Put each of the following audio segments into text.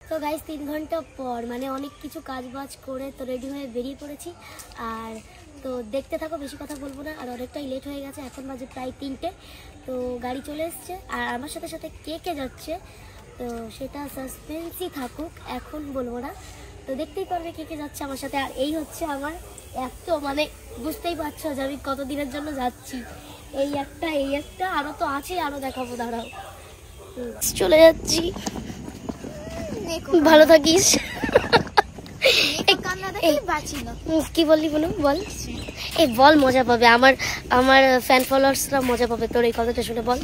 তো গাইস 3 ঘন্টা পর মানে অনেক কিছু কাজ বাজ করে তো রেডি হয়ে বেরিয়ে পড়েছি। আর তো দেখতে থাকো, বেশি কথা বলবো না। আর অনেকটাই লেট হয়ে গেছে, এখন বাজে প্রায় 3টে। তো গাড়ি চলে এসছে আর আমার সাথে সাথে কে কে যাচ্ছে তো সেটা সাসপেন্সই থাকুক, এখন বলবো না। তো দেখতেই পারবে কে কে যাচ্ছে আমার সাথে। আর এই হচ্ছে আমার এত মানে বুঝতেই পারছো যে আমি কতদিনের জন্য যাচ্ছি। এই একটা আরও তো আছে, আরও দেখাবো, দাঁড়াও। চলে যাচ্ছি, ভালো থাকিস। কি বললি বলুন, বল। এই বল, মজা পাবে আমার আমার ফ্যান ফলোয়ার্সরা মজা পাবে তোর এই কথাটা শুনে। বল।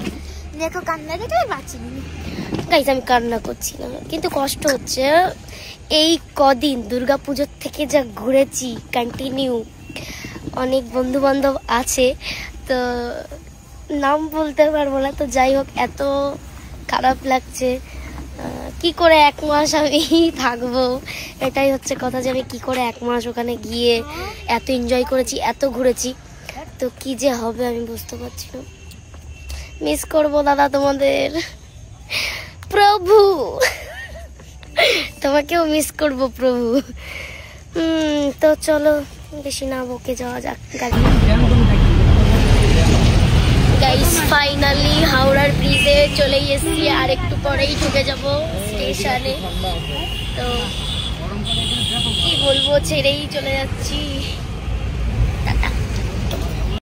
দেখো কান্না দেখলে বাঁচি গাইস, আমি কান্না করছি না, কিন্তু কষ্ট হচ্ছে। এই কদিন দুর্গাপুজোর থেকে যা ঘুরেছি কন্টিনিউ, অনেক বন্ধু বান্ধব আছে, তো নাম বলতে পারবো না। তো যাই হোক, এত খারাপ লাগছে। কি করে 1 মাস আমি থাকবো, এটাই হচ্ছে কথা, যে আমি কি করে 1 মাস ওখানে গিয়ে এত এনজয় করেছি, এত ঘুরেছি, তো কি যে হবে আমি বুঝতে পারছি না। মিস করবো দাদা তোমাদের, প্রভু তোমাকেও মিস করবো প্রভু। তো চলো বেশি না বকে যাওয়া যাক গাড়ি। গাইস ফাইনালি হাওড়ার ব্রিজে চলে এসেছি, আর একটু পরেই ঢুকে যাব স্টেশনে। তো কি বলবো, ছেড়েই চলে যাচ্ছি।